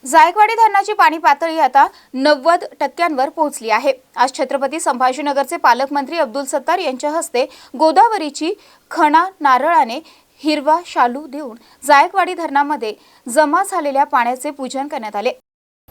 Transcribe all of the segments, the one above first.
जायकवाडी धरणाची पाणी पातळी आता 90% पोहोचली आहे। आज छत्रपती संभाजीनगरचे पालकमंत्री अब्दुल सत्तार यांच्या हस्ते गोदावरीची खणा नारळाने हिरवा शालू देऊन जायकवाडी धरणामध्ये जमा झालेल्या पाण्याचे पूजन करण्यात आले।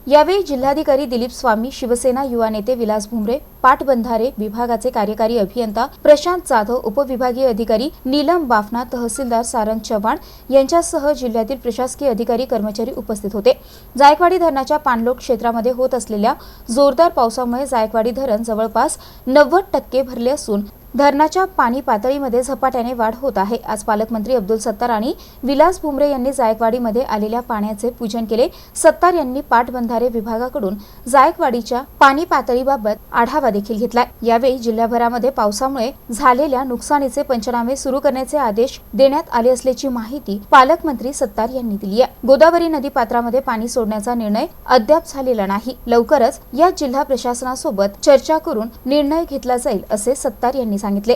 यावेळी जिल्हाधिकारी दिलीप स्वामी, शिवसेना युवा नेते विलास भुमरे, पाटबंधारे विभागाचे कार्यकारी अभियंता प्रशांत जाधव, उपविभागीय अधिकारी नीलम बाफना, तहसीलदार सारंग चव्हाण यांच्यासह जिल्ह्यातील प्रशासकीय अधिकारी कर्मचारी उपस्थित होते। जायकवाडी धरणाच्या पाणलोट क्षेत्रामध्ये होत असलेल्या जोरदार पावसामुळे जायकवाडी धरण जवळपास 90% भरले असून धरणाच्या पाणी पातळीमध्ये झपाट्याने वाढ होत आहे। आज पालकमंत्री अब्दुल सत्तार आणि विलास भुमरे यांनी जायकवाडीमध्ये आलेल्या पाण्याचे पूजन केले। सत्तार यांनी पाटबंधारे विभागाकडून जायकवाडीच्या पाणी पातळीबाबत आढावा देखील घेतला। यावेळी जिल्ह्याभरामध्ये पावसामुळे झालेल्या नुकसानीचे पंचनामे सुरू करण्याचे आदेश देण्यात आले असल्याची माहिती पालकमंत्री सत्तार यांनी दिली आहे। गोदावरी नदी पात्रामध्ये पाणी सोडण्याचा निर्णय अद्याप झालेला नाही। लवकरच या जिल्हा प्रशासनासोबत चर्चा करून निर्णय घेतला जाईल असे सत्तार यांनी सांगितले।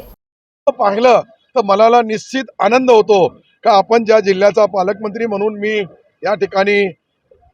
पाहिलं तर मला निश्चित आनंद होतो का आपण ज्या जिल्ह्याचा पालकमंत्री म्हणून मी या ठिकाणी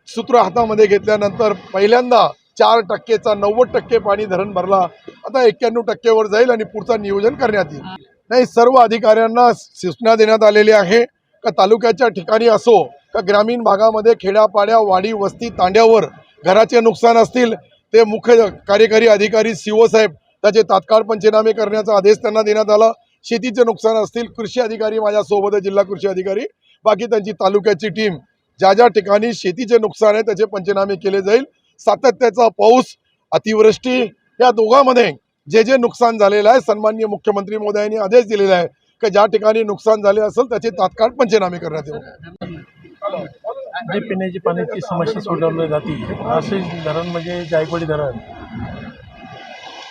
सूत्र हातामध्ये घेतल्यानंतर पहिल्यांदा 4%चा 90% पाणी धरण भरला। आता 91% वर जाईल आणि पुढचा नियोजन करण्यात येईल। नाही, सर्व अधिकाऱ्यांना सूचना देण्यात आलेली आहे का तालुक्याच्या ठिकाणी असो का ग्रामीण भागामध्ये खेड्यापाड्या वाडी वस्ती तांड्यावर घराचे नुकसान असतील ते मुख्य कार्यकारी अधिकारी सीओ साहेब त्याचे तात्काळ पंचनामे करण्याचा आदेश त्यांना देण्यात आला। शेतीचे नुकसान असतील कृषी अधिकारी माझ्यासोबत जिल्हा कृषी अधिकारी बाकी त्यांची तालुक्याची टीम ज्या ज्या ठिकाणी शेतीचे नुकसान आहे त्याचे पंचनामे केले जाईल। सातत्याचा पाऊस अतिवृष्टी या दोघांमध्ये जे नुकसान झालेलं आहे सन्माननीय मुख्यमंत्री महोदयांनी आदेश दिलेला आहे की ज्या ठिकाणी नुकसान झाले असेल त्याचे तात्काळ पंचनामे करण्यात येईल। जे पिण्याची पाण्याची समस्या सोडवली जाते असे धरण म्हणजे जायकवाडी धरण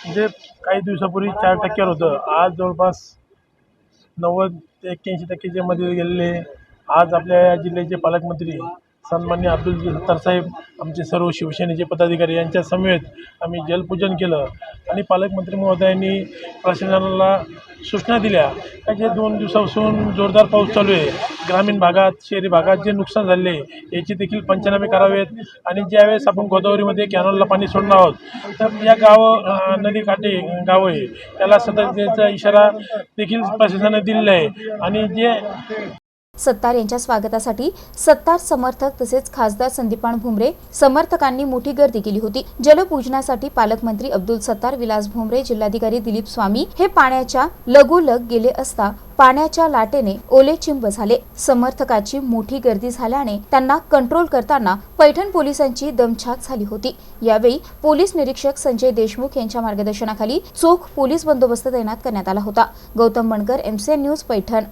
म्हणजे काही दिवसापूर्वी 4% होतं, आज जवळपास 90 ते 81% मध्ये गेलेले। आज आपल्या या जिल्ह्याचे पालकमंत्री सन्माननीय अब्दुल सत्तार साहेब, आमचे सर्व शिवसेनेचे पदाधिकारी यांच्या समवेत आम्ही जलपूजन केलं आणि पालकमंत्री महोदयांनी प्रशासनाला सूचना दिल्या की जे 2 दिवसापासून जोरदार पाऊस चालू आहे, ग्रामीण भागात शहरी भागात जे नुकसान झाले याची देखील पंचनामे करावेत आणि ज्यावेळेस आपण गोदावरीमध्ये कॅनलला पाणी सोडणार आहोत तर या नदीकाठी गाव आहे त्याला सतर्कतेचा इशारा देखील प्रशासनाने दिलेला आहे। आणि जे सत्तार यांच्या स्वागतासाठी सत्तार समर्थक तसेच खासदार संदीपान भुमरे समर्थकांनी मोठी गर्दी केली होती। जलपूजनासाठी पालकमंत्री अब्दुल सत्तार, विलास भुमरे, जिल्हाधिकारी दिलीप स्वामी हे पाण्याच्या लगोलग गेले असता पाण्याच्या लाटेने ओले चिंब झाले। समर्थकाची मोठी गर्दी झाल्याने त्यांना कंट्रोल करताना पैठण पोलिसांची दमछाक झाली होती। यावेळी पोलीस निरीक्षक संजय देशमुख यांच्या मार्गदर्शनाखाली चोख पोलीस बंदोबस्त तैनात करण्यात आला होता। Gautam Mankar, MCN news, Paithan.